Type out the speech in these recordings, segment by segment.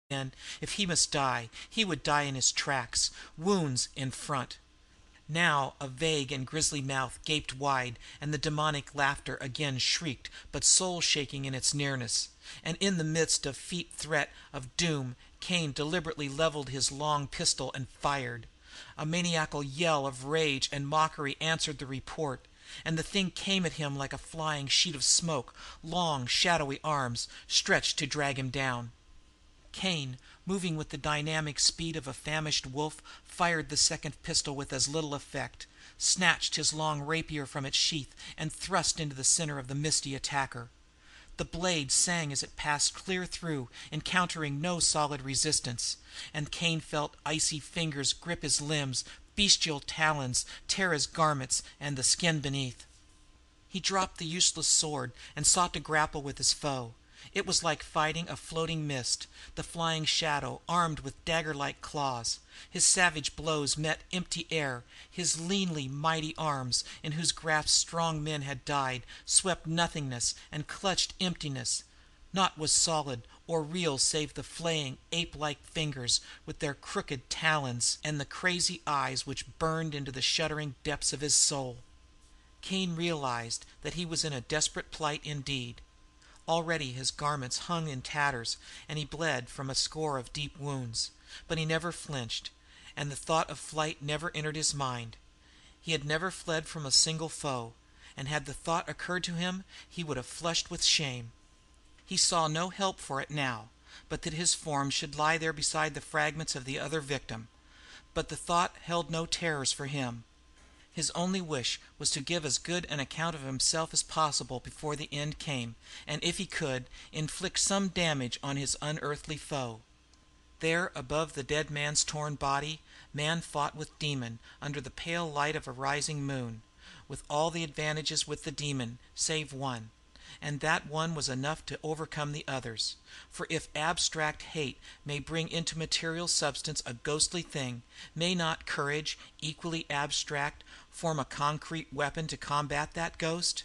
then, if he must die, he would die in his tracks, wounds in front. Now a vague and grisly mouth gaped wide, and the demonic laughter again shrieked, but soul shaking in its nearness. And in the midst of feet threat of doom, Cain deliberately leveled his long pistol and fired. A maniacal yell of rage and mockery answered the report, and the thing came at him like a flying sheet of smoke, long, shadowy arms stretched to drag him down. Cain, moving with the dynamic speed of a famished wolf, fired the second pistol with as little effect, snatched his long rapier from its sheath, and thrust into the center of the misty attacker. The blade sang as it passed clear through, encountering no solid resistance, and Cain felt icy fingers grip his limbs, bestial talons tear his garments and the skin beneath. He dropped the useless sword and sought to grapple with his foe. It was like fighting a floating mist, the flying shadow armed with dagger-like claws. His savage blows met empty air. His leanly mighty arms, in whose grasp strong men had died, swept nothingness and clutched emptiness. Naught was solid or real save the flaying, ape-like fingers with their crooked talons and the crazy eyes which burned into the shuddering depths of his soul. Cain realized that he was in a desperate plight indeed. Already his garments hung in tatters, and he bled from a score of deep wounds. But he never flinched, and the thought of flight never entered his mind. He had never fled from a single foe, and had the thought occurred to him he would have flushed with shame. He saw no help for it now, but that his form should lie there beside the fragments of the other victim. But the thought held no terrors for him. His only wish was to give as good an account of himself as possible before the end came, and if he could, inflict some damage on his unearthly foe. There, above the dead man's torn body, man fought with demon under the pale light of a rising moon, with all the advantages with the demon, save one. And that one was enough to overcome the others. For if abstract hate may bring into material substance a ghostly thing, may not courage, equally abstract, form a concrete weapon to combat that ghost?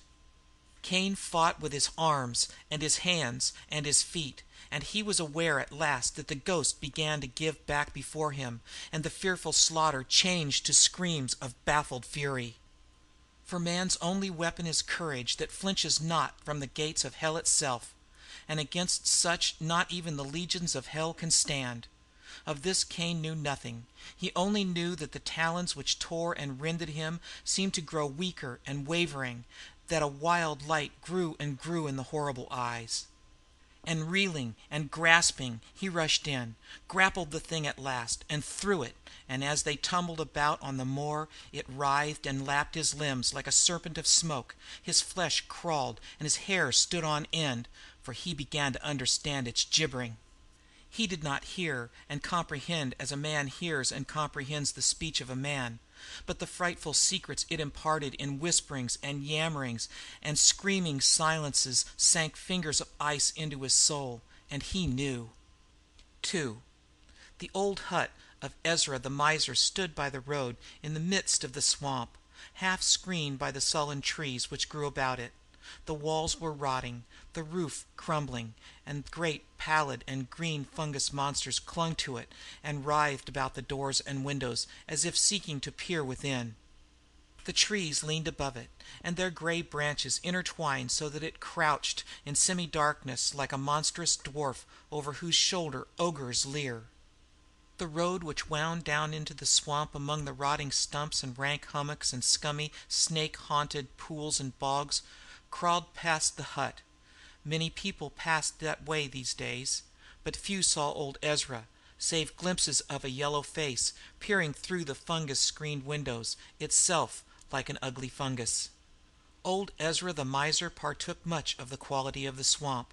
Cain fought with his arms and his hands and his feet, and he was aware at last that the ghost began to give back before him, and the fearful slaughter changed to screams of baffled fury. For man's only weapon is courage that flinches not from the gates of hell itself, and against such not even the legions of hell can stand. Of this Cain knew nothing. He only knew that the talons which tore and rended him seemed to grow weaker and wavering, that a wild light grew and grew in the horrible eyes. And reeling and grasping, he rushed in, grappled the thing at last, and threw it, and as they tumbled about on the moor, it writhed and lapped his limbs like a serpent of smoke. His flesh crawled, and his hair stood on end, for he began to understand its gibbering. He did not hear and comprehend as a man hears and comprehends the speech of a man, but the frightful secrets it imparted in whisperings and yammerings and screaming silences sank fingers of ice into his soul, and he knew. 2. The old hut of Ezra the miser stood by the road in the midst of the swamp, half screened by the sullen trees which grew about it. The walls were rotting, the roof crumbling, and great pallid and green fungus monsters clung to it and writhed about the doors and windows as if seeking to peer within. The trees leaned above it, and their gray branches intertwined so that it crouched in semi-darkness like a monstrous dwarf over whose shoulder ogres leer. The road which wound down into the swamp among the rotting stumps and rank hummocks and scummy, snake-haunted pools and bogs crawled past the hut. Many people passed that way these days, but few saw old Ezra, save glimpses of a yellow face peering through the fungus-screened windows, itself like an ugly fungus. Old Ezra the miser partook much of the quality of the swamp,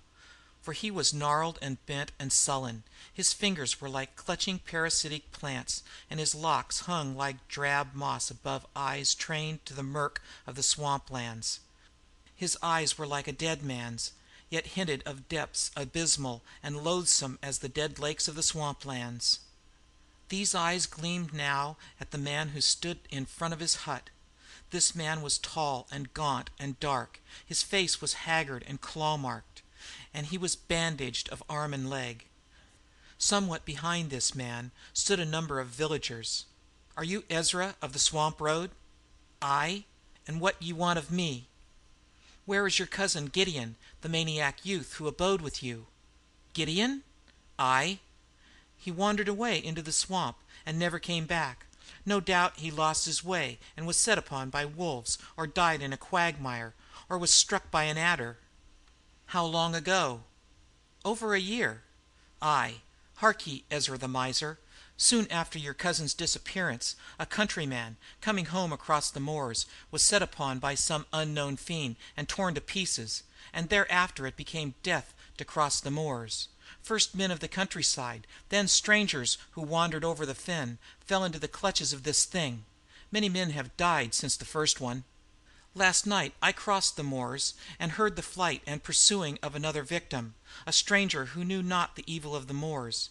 for he was gnarled and bent and sullen. His fingers were like clutching parasitic plants, and his locks hung like drab moss above eyes trained to the murk of the swamplands. His eyes were like a dead man's, yet hinted of depths abysmal and loathsome as the dead lakes of the swamplands. These eyes gleamed now at the man who stood in front of his hut. This man was tall and gaunt and dark. His face was haggard and claw-marked, and he was bandaged of arm and leg. Somewhat behind this man stood a number of villagers. "Are you Ezra of the swamp road?" "Aye." "And what ye want of me?" "Where is your cousin Gideon, the maniac youth who abode with you?" "Gideon?" "Aye." "He wandered away into the swamp and never came back. No doubt he lost his way and was set upon by wolves, or died in a quagmire, or was struck by an adder." "How long ago?" "Over a year." "Aye. Hark ye, Ezra the miser. Soon after your cousin's disappearance, a countryman, coming home across the moors, was set upon by some unknown fiend and torn to pieces, and thereafter it became death to cross the moors. First men of the countryside, then strangers who wandered over the fen, fell into the clutches of this thing. Many men have died since the first one. Last night I crossed the moors and heard the flight and pursuing of another victim, a stranger who knew not the evil of the moors.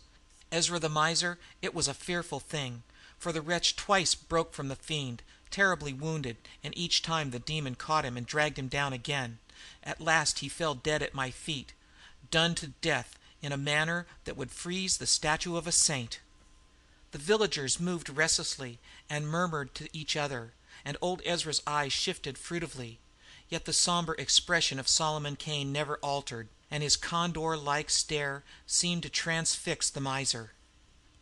Ezra the miser, it was a fearful thing, for the wretch twice broke from the fiend, terribly wounded, and each time the demon caught him and dragged him down again. At last he fell dead at my feet, done to death in a manner that would freeze the statue of a saint." The villagers moved restlessly and murmured to each other, and old Ezra's eyes shifted furtively. Yet the somber expression of Solomon Kane never altered, and his condor like stare seemed to transfix the miser.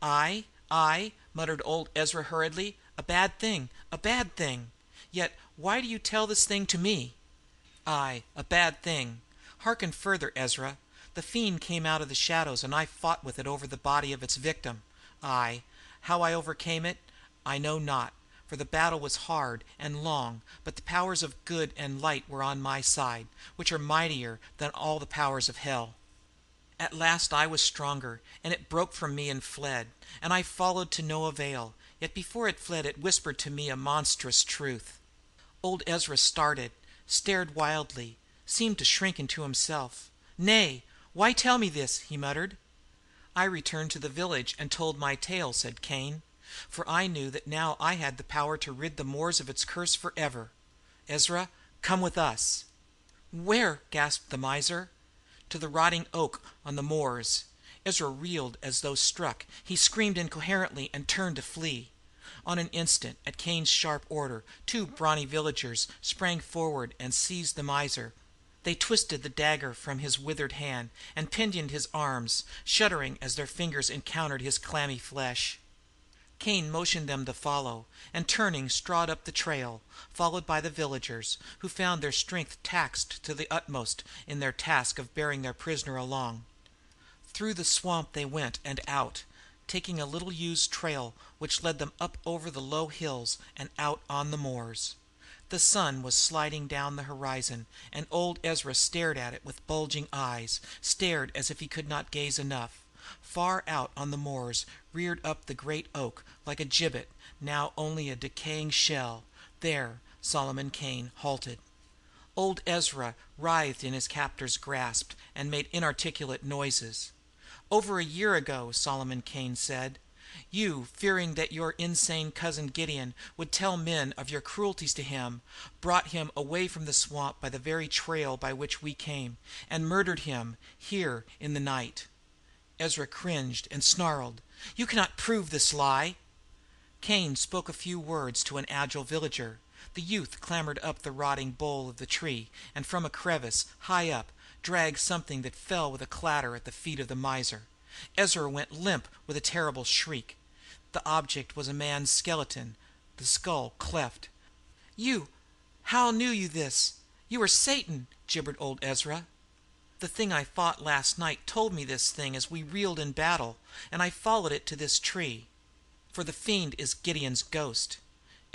"Aye, aye," muttered old Ezra hurriedly. "A bad thing, a bad thing. Yet why do you tell this thing to me?" "Aye, a bad thing. Hearken further, Ezra. The fiend came out of the shadows and I fought with it over the body of its victim. Aye, how I overcame it, I know not, for the battle was hard and long, but the powers of good and light were on my side, which are mightier than all the powers of hell. At last I was stronger, and it broke from me and fled, and I followed to no avail, yet before it fled it whispered to me a monstrous truth." Old Ezra started, stared wildly, seemed to shrink into himself. "Nay, why tell me this?" he muttered. "I returned to the village and told my tale," said Kane, "for I knew that now I had the power to rid the moors of its curse forever. Ezra, come with us." "Where?" gasped the miser. "To the rotting oak on the moors." Ezra reeled as though struck. He screamed incoherently and turned to flee. On an instant, at Kane's sharp order, two brawny villagers sprang forward and seized the miser. They twisted the dagger from his withered hand and pinioned his arms, shuddering as their fingers encountered his clammy flesh. Kane motioned them to follow, and turning strode up the trail, followed by the villagers, who found their strength taxed to the utmost in their task of bearing their prisoner along. Through the swamp they went and out, taking a little used trail which led them up over the low hills and out on the moors. The sun was sliding down the horizon, and old Ezra stared at it with bulging eyes, stared as if he could not gaze enough. Far out on the moors reared up the great oak like a gibbet, now only a decaying shell. There Solomon Kane halted. Old Ezra writhed in his captor's grasp and made inarticulate noises. "Over a year ago," Solomon Kane said, "you, fearing that your insane cousin Gideon would tell men of your cruelties to him, brought him away from the swamp by the very trail by which we came, and murdered him here in the night." Ezra cringed and snarled. "You cannot prove this lie." Kane spoke a few words to an agile villager. The youth clambered up the rotting bole of the tree, and from a crevice, high up, dragged something that fell with a clatter at the feet of the miser. Ezra went limp with a terrible shriek. The object was a man's skeleton, the skull cleft. "You, how knew you this? You are Satan," gibbered old Ezra. "The thing I fought last night told me this thing as we reeled in battle, and I followed it to this tree. For the fiend is Gideon's ghost."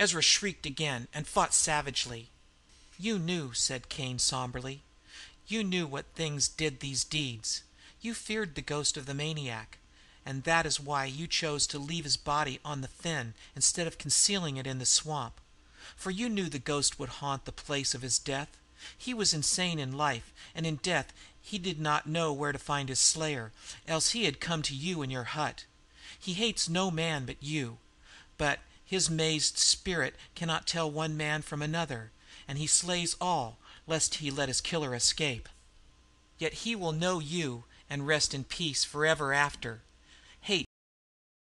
Ezra shrieked again and fought savagely. "You knew," said Kane somberly. "You knew what things did these deeds. You feared the ghost of the maniac, and that is why you chose to leave his body on the fen instead of concealing it in the swamp. For you knew the ghost would haunt the place of his death. He was insane in life, and in death he did not know where to find his slayer, else he had come to you in your hut. He hates no man but you, but his mazed spirit cannot tell one man from another, and he slays all, lest he let his killer escape. Yet he will know you and rest in peace forever after. hate